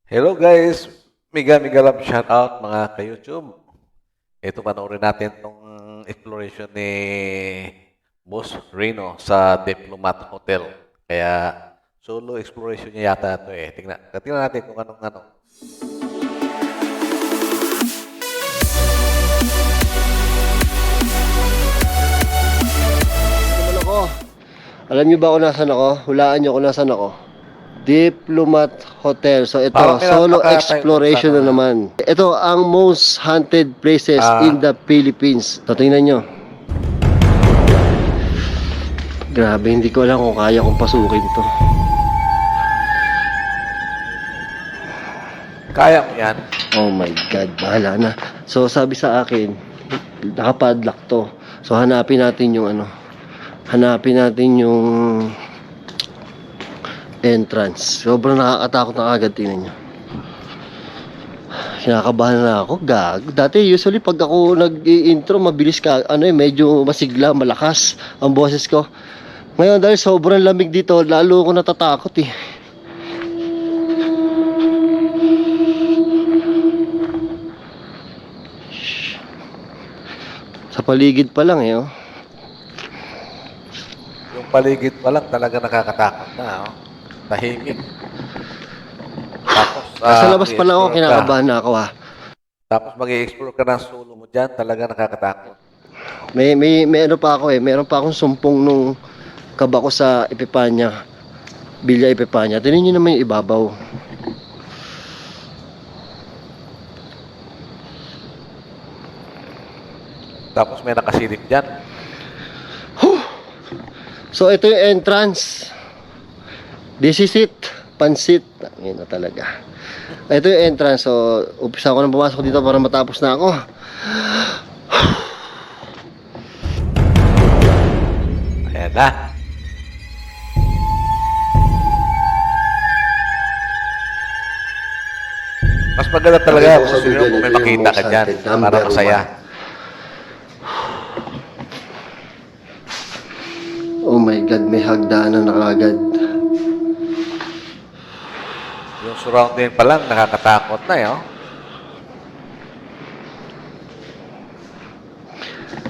Hello guys, Miga love shoutout mga ka-YouTube. Ito panoorin natin tong exploration ni Boss Reno sa Diplomat Hotel. Kaya solo exploration niya yata ito eh. Tingnan natin kung anong ano. Naman ako. Alam niyo ba kung nasan ako? Hulaan niyo kung nasan ako. Diplomat Hotel. So ito, Parang solo pinapakatayo exploration kung na saan naman. Ito ang most haunted places Ah. in the Philippines. So tingnan niyo. Grabe, hindi ko alam kung kaya kong pasukin to. Kaya mo yan. Oh my God, bahala na. So sabi sa akin, nakapadlock to. So hanapin natin yung ano. Hanapin natin yung entrance. Sobrang nakakatakot na agad, tingnan nyo. Kinakabahan na ako, gag. Dati usually pag ako nag-i-intro, mabilis ka, medyo masigla, malakas ang boses ko. Ngayon dahil sobrang lamig dito, lalo ako natatakot eh. Sa paligid pa lang eh, oh. Yung paligid pa lang talaga nakakatakot na. Oh. Tahimik. Tapos, Sa labas pa lang ako, mag-i-explore ka. kinakabahan na ako ha. Tapos mag-i-explore ka ng solo mo dyan, talaga nakakatakot. May ano pa ako eh, meron pa akong sumpong nung kaba ko sa Epipanya, Villa Epipanya. Tingnan nyo naman yung ibabaw. Tapos may nakasilip dyan. So ito yung entrance. This is it. Pansit. Yun na talaga. Ito yung entrance. So umpisa ko nang pumasok dito para matapos na ako. Ayan na. Mas maganda talaga kung sino kung may makita ka dyan para masaya. Oh my God, may hagdanan na kagad. Yung surrounding pa lang nakakatakot na eh. Oh.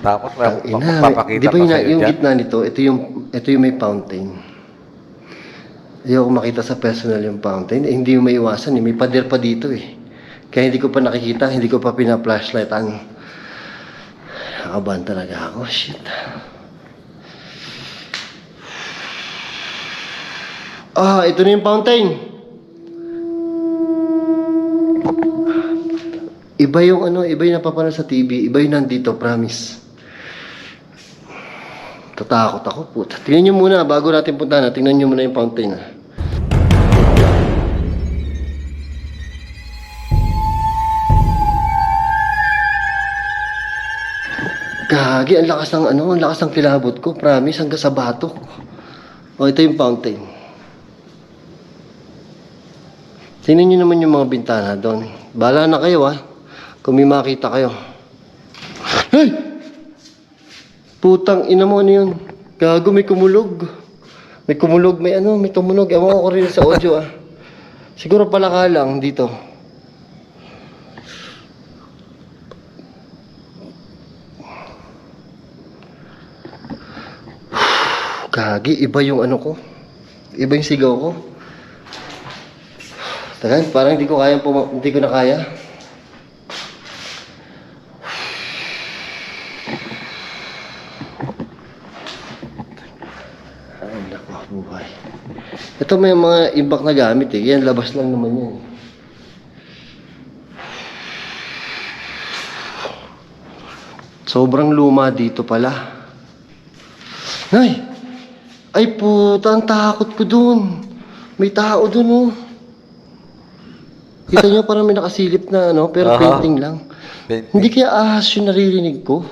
Tapos may Ang ina, magpapakita di ba pa yung, sa'yo yung dyan. gitna nito, ito yung may fountain. Ayoko makita sa personal yung fountain. Eh, hindi yung may iwasan eh. May pader pa dito eh. Kaya hindi ko pa nakikita, hindi ko pa pina-flashlightan. Nakabahan talaga ako. Shit. Ito na yung fountain. Iba yung iba yung napapanood sa TV. Iba yung nandito, promise. Tatakot ako, puta. Tingnan nyo muna, bago natin puntahan, tingnan nyo muna yung fountain. Gagi, ang lakas ng kilabot ko, promise, hanggang sa batok. Ito yung fountain. Tingnan nyo naman yung mga bintana doon. Bahala na kayo kung may makita kayo. Hey! Putang ina mo, ano yun? Gago, may kumulog. May kumulog, may tumunog. Ewan ko rin sa audio Siguro palaka lang dito. Gagi, iba yung ko. Iba yung sigaw ko. Tagal, parang hindi ko na kaya. Ay, naku, buhay. Ito may mga imbak na gamit eh. Yan, labas lang naman yan. Sobrang luma dito pala. Nay! Ay puta, ang takot ko dun. May tao dun Kita nyo parang may nakasilip na pero Aha. painting lang. Hindi kaya ahas yung naririnig ko.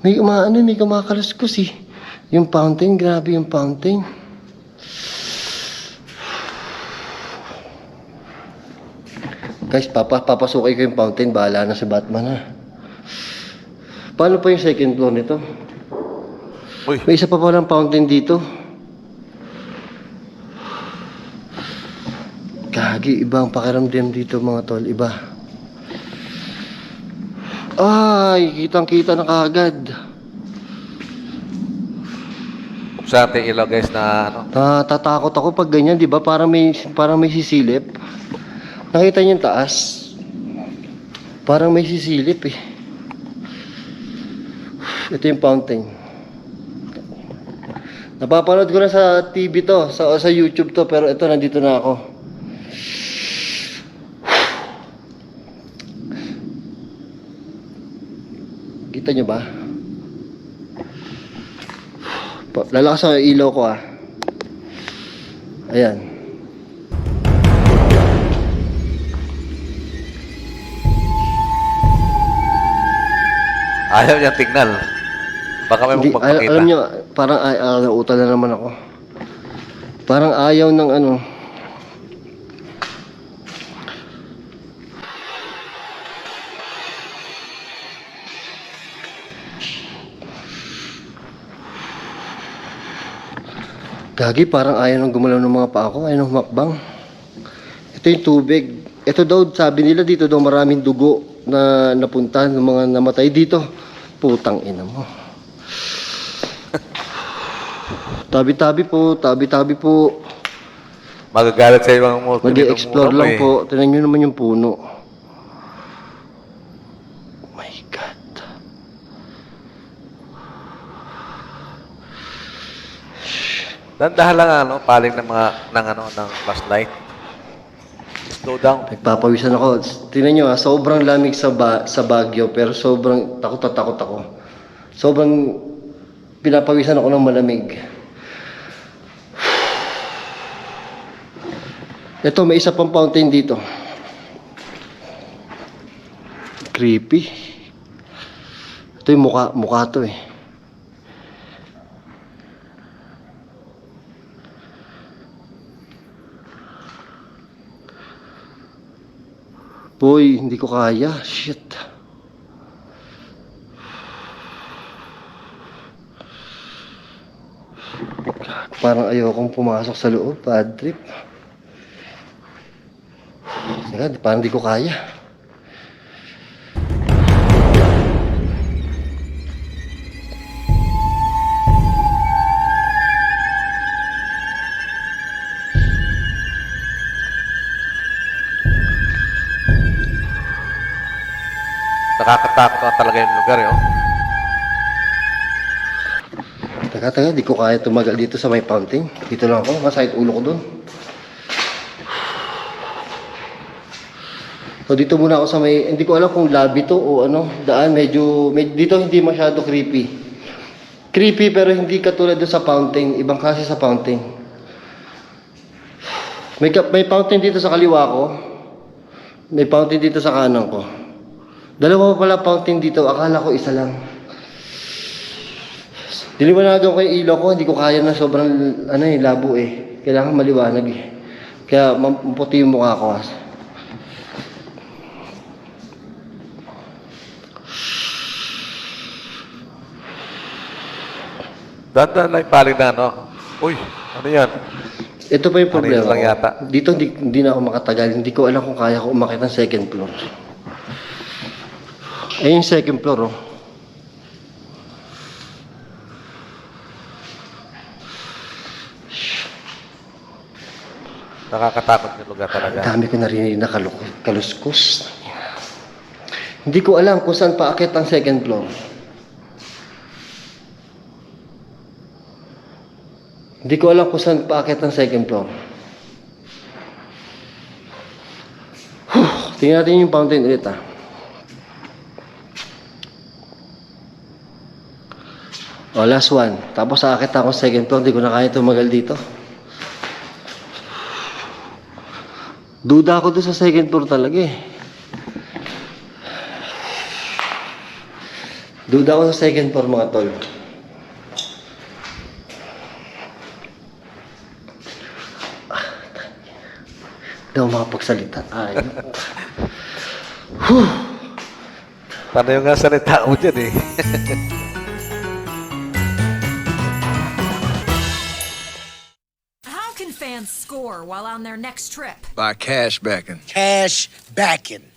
May may kumakaluskos eh. Yung fountain, grabe yung fountain. Guys, papasukin ko yung fountain. Bahala na si Batman Paano pa yung second floor nito? Uy, May isa pa palang fountain dito. Gagi, iba ang pakiramdam dito mga tol, iba. Ay, kitang-kita na kaagad. Sa ating ilaw guys na ano. Natatakot ako pag ganyan, di ba? Parang may sisilip. Nakita niyo yung taas? Parang may sisilip eh. Ito yung fountain. Napapanood ko na sa TV to, sa YouTube to, pero ito, nandito na ako. Kita nyo ba? Lalakas ang ilaw ko ah. Ayan. Ayaw niyang tingnan. Baka may Hindi, magpapakita. alam nyo, parang nautal na naman ako. Parang ayaw ng ano. Gagi, parang ayaw nang gumalaw ng mga paa ko, ayaw nang humakbang. Ito yung tubig. Ito daw, sabi nila dito daw maraming dugo na napunta ng mga namatay dito. Putang ina mo. Tabi-tabi po, tabi-tabi po. Magagalit sa ibang multo. Mag-i-explore lang po. Tingnan nyo naman yung puno. Oh my God. Dandahan lang ano, paling ng mga ng flashlight. Slow down. Nagpapawisan ako. Tingnan nyo sobrang lamig sa Baguio, pero sobrang takot na takot ako. Sobrang pinapawisan ako ng malamig. Ito, may isa pang fountain dito. Creepy. Ito yung mukha to eh. Boy, hindi ko kaya. Shit. Parang ayokong pumasok sa loob. Bad trip. Parang hindi ko kaya. Nakakatakot na talaga yung lugar eh. Oh. Taga, di ko kaya tumagal dito sa may fountain. Dito lang ako, masakit ulo ko dun. So dito muna ako sa may, hindi ko alam kung lobby to o ano, daan, medyo dito hindi masyado creepy. Creepy pero hindi katulad doon sa fountain, ibang klase sa fountain. May fountain dito sa kaliwa ko, may fountain dito sa kanan ko. Dalawa pa pala fountain dito, akala ko isa lang. Diliwanagan ko yung ilaw ko, hindi ko kaya na sobrang labo eh. Kailangan maliwanag eh. Kaya maputi yung mukha ko. Dandahan lang yung paling na ano. Uy, ano yan? Ito pa yung problema lang ko. yata. Dito hindi na ako makatagal. Hindi ko alam kung kaya ko umakyat ng second floor. Ayun yung second floor oh. Nakakatakot yung lugar talaga. Dami ko narinig na kaluskos. Hindi ko alam kung saan paakyat ang second floor. Hindi ko alam kung saan paakyat ang second floor. Tingnan natin yung fountain ulit ah. Oh, last one. Tapos aakyat ako sa second floor. Hindi ko na kaya tumagal dito. Duda ako doon sa second floor talaga eh. Duda ako sa second floor mga tol. Hindi ako makapagsalita. Ay. Paano yung nga salita mo dyan eh? How can fans score while on their next trip. By cash backing. Cash backing.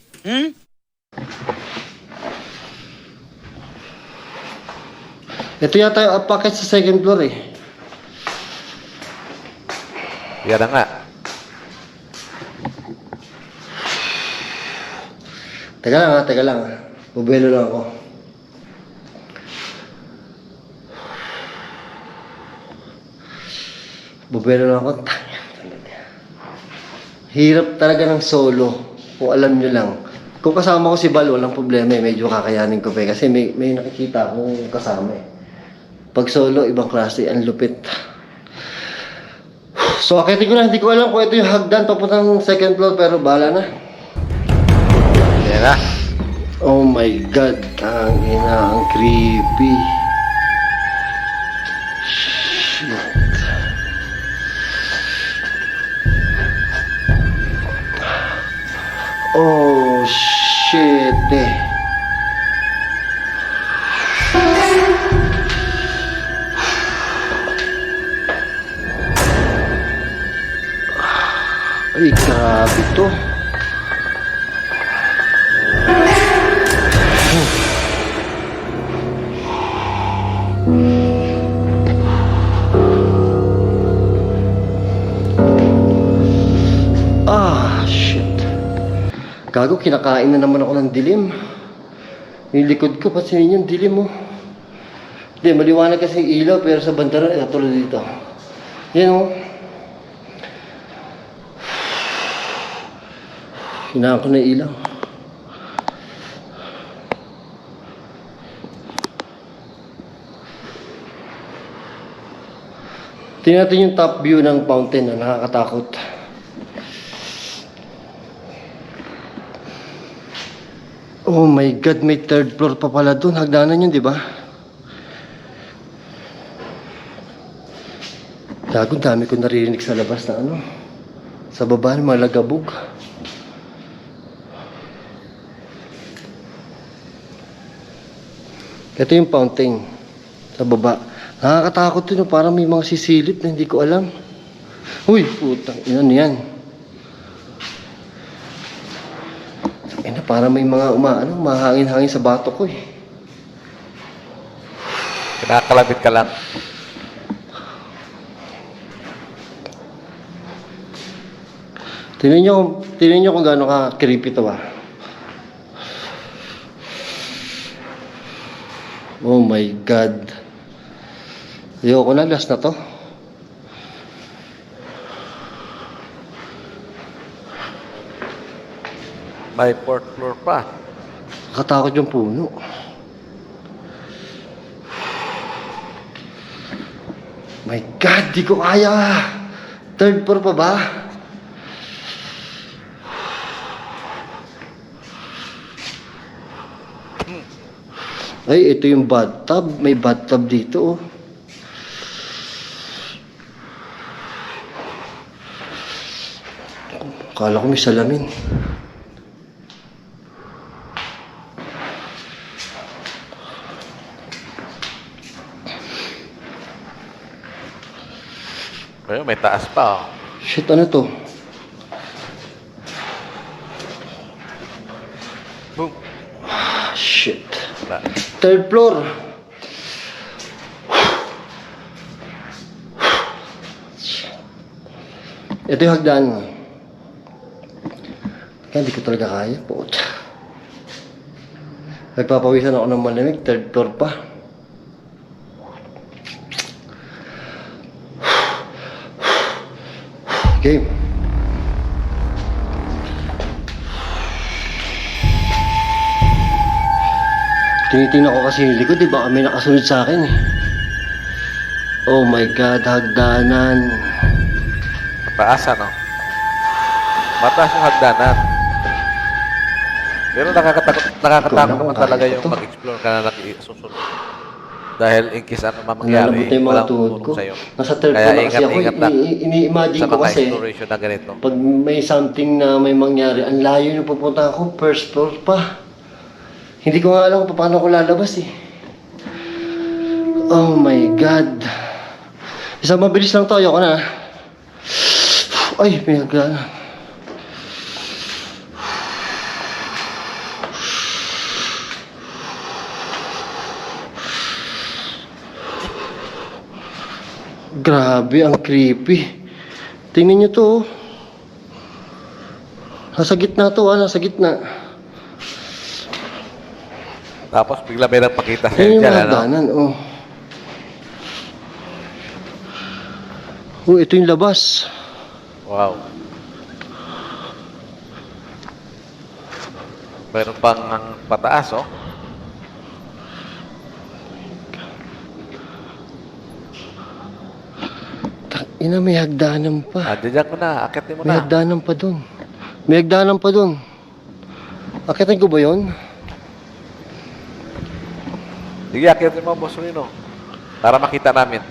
Ito yata yung package sa second floor eh. Yan na nga. Teka lang. Bubelo lang ako. Hirap talaga ng solo. Kung alam nyo lang. Kung kasama ko si Bal, walang problema eh. Medyo kakayanin ko pa eh. Kasi may nakikita akong kasama eh. Pag solo, ibang klase. Ang lupit. So, akitin ko na. Hindi ko alam kung ito yung hagdan papuntang second floor. Pero bahala na. Yan na. Oh my God. Ang ina. Ang creepy. Shit. Oh, shit eh. Ay, grabe to. Shit. Gago, kinakain na naman ako ng dilim. Yung likod ko, pansinin yung dilim mo. Hindi, maliwanag kasi yung ilaw, pero sa bandaran, tulad dito. Yan o. Hinaan ko na yung ilaw. Tingnan natin yung top view ng fountain na nakakatakot. Oh my God, may third floor pa pala doon. Hagdanan yun, di ba? Gago, dami ko naririnig sa labas na ano. Sa baba, malagabog. Ito yung fountain. Sa baba. Nakakatakot yun, parang may mga sisilip na hindi ko alam. Uy, putang, yan. Para may mga mahangin-hangin sa bato ko eh. Kinakalabit ka lang. Tingnan nyo kung gaano ka creepy to ah. Oh my God. Ayoko na, last na to. May fourth floor pa. Nakatakot yung puno. My God, di ko kaya. Third floor pa ba? Ay, ito yung bathtub. May bathtub dito oh. Akala ko may salamin. Ayun, may taas pa. Oh. Shit, ano to? Boom. Shit. Third floor. Ito yung hagdan. Kaya hindi ko talaga kaya. Puta. Nagpapawisan ako ng malamig. Third floor pa. Game. Tinitingnan ko kasi yung likod, baka may nakasunod sa akin eh. Oh my God, hagdanan. Taas ano? Mataas yung hagdanan. Pero nakakatakot naman talaga yung mag-explore ka na susunod. Dahil in case ano mamangyari, Nalabot na yung mga walang tuhod ko. tutulong sa'yo. Nasa third Kaya floor na kasi ako, ingat-ingat lang ini-imagine sa ko mga kasi, exploration na ganito. pag may something na may mangyari, ang layo na pupunta ako, first floor pa. Hindi ko nga alam kung paano ako lalabas eh. Oh my God. Isang mabilis lang to, ayoko na. Ay, may hagdanan. Grabe, ang creepy. Tingnan nyo to, oh. Nasa gitna to, nasa gitna. Tapos bigla may nagpakita Ayun sa'yo yung dyan, ano? hagdanan, oh. Oh, ito yung labas. Wow. Meron pang pataas, oh. Ina, may hagdanan pa. Diyan ko na, akitin mo May na. hagdanan pa dun. May hagdanan pa dun. Akitin ko ba yun? Sige, akitin mo, Boss Rino. Para makita namin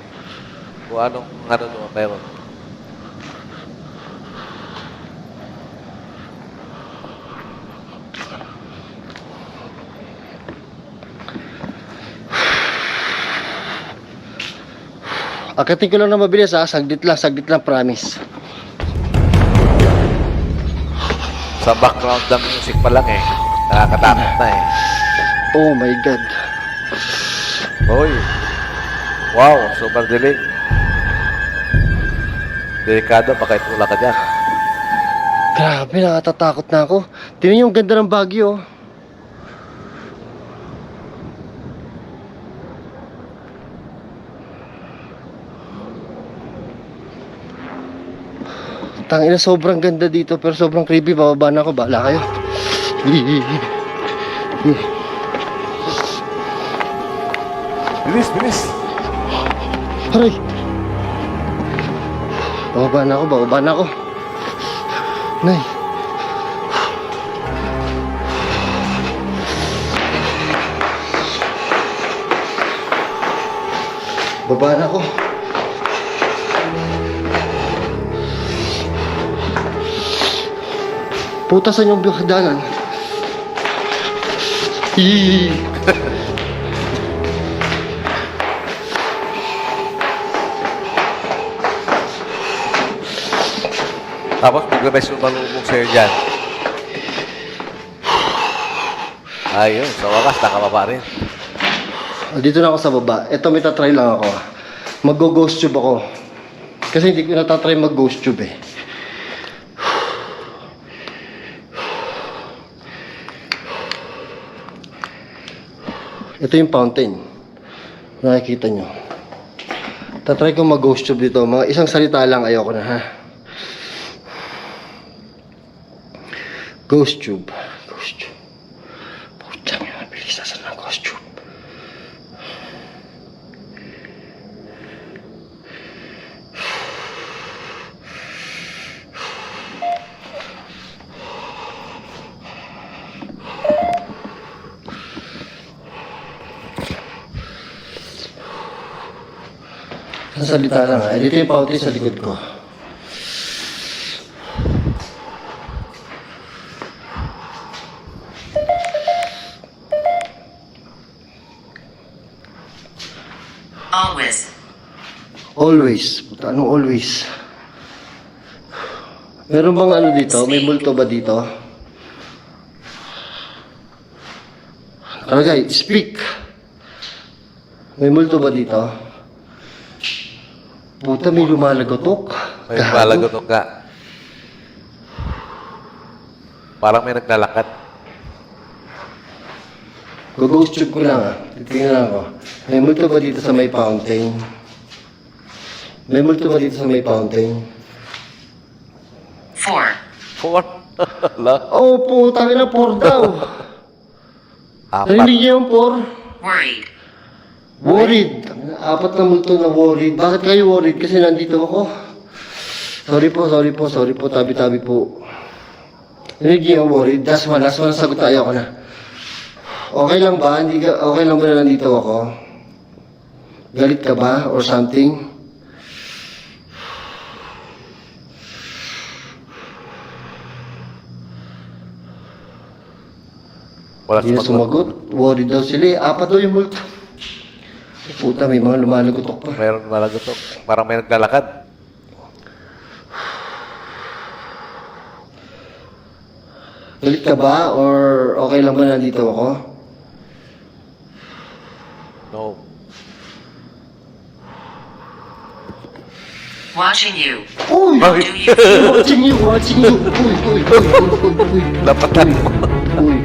kung anong ano doon meron. Akitin ko lang na mabilis ha. Saglit lang, promise. Sa background ng music pa lang eh. Nakakatakot na eh. Oh my God. Hoy. Wow, super dilim. Delikado, baka itula ka dyan. Grabe, nakatatakot na ako. Tingnan yung ganda ng Baguio. Tangina, sobrang ganda dito pero sobrang creepy. Bababa na ako, bahala kayo. Bilis, bilis. Aray! Bababa na ako. Nay. Baba na ako. Putasan yung hagdanan. Hihihi. Tapos bigla may sumalubog sa'yo dyan. Ayun, sa wakas, nakababa rin. Dito na ako sa baba. Ito, may tatry lang ako. Mag-ghost tube ako. Kasi hindi ko natatry mag-ghost tube eh. Ito yung fountain. Nakikita nyo. Tatry ko mag-ghost tube dito. Mga isang salita lang, ayoko na ha. Ghost tube. Ghost tube. Putang ina, bilis na ng ghost tube. Ang salita lang ha. Dito yung fountain sa likod ko. Always. Always. Puta, anong always? Meron bang ano dito? May multo ba dito? Karagay, speak. May multo ba dito? Puta, may lumalagotok. May malagotok ka. Parang may naglalakad. Go-ghost tube ko lang ah. Titingnan lang ako. May multo ba dito sa may fountain? May multo ba dito sa may fountain? 4. Four. Ala. Oh, puta na 4 daw. Apat. Narinig niyo yung 4? Worried. Worried. 4 na multo na worried. Bakit kayo worried? Kasi nandito ako. Sorry po. Tabi-tabi po. Narinig niyo yung worried? Last one. Sagot tayo ako na. Okay lang ba? Okay lang ba na nandito ako? Galit ka ba? Or something? Wala Hindi na sumagot. Worried daw sila eh. 4 daw yung multo. Puta, may mga lumalagotok pa. Mayroon malagotok. Parang may naglalakad. Galit ka ba? Or okay lang ba nandito ako? No. Watching you. Uy! How do you feel? Watching you! Watching you! Uy! Uy! Uy! Uy! Uy! Lapatan mo. Uy!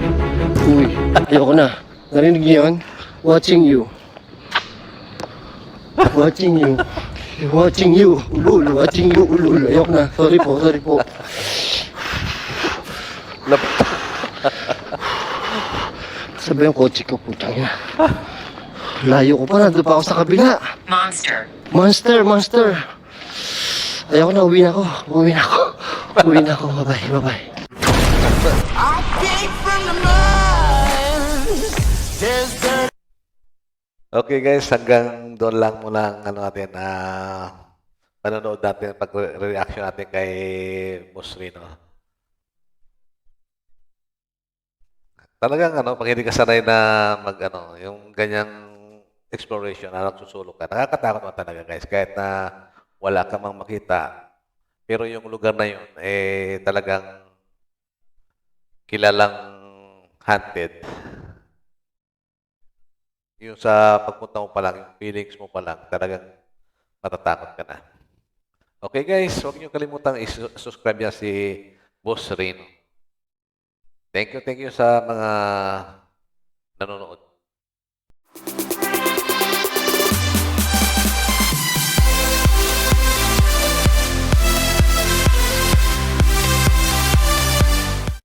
Uy! Ayoko na. Narinig niyo yun? Watching you. Watching you. Watching you. Ulul. Watching you. Ulul. Ayoko na. Sorry po. Sorry po. Lapatan. Sabi yung kotse ko, putang ina. Layo ko pa. Nandun pa ako sa kabila. Monster. Monster! Monster! Ayoko na. Uwi na ako. Uwi na ako. Uwi na ako. Bye-bye. Bye-bye. Okay guys, hanggang doon lang muna ang ano natin, panonood natin, pag-reaction natin kay Boss Rino. Talagang pag hindi ka sanay na yung ganyang exploration na nagsusulok ka, nakakatakot mo talaga guys, kahit na wala ka mang makita. Pero yung lugar na yun, talagang kilalang haunted. Yung sa pagpunta mo pa lang, yung feelings mo pa lang, talagang matatakot ka na. Okay guys, huwag niyo kalimutang i-subscribe yan si Boss Rino. Thank you sa mga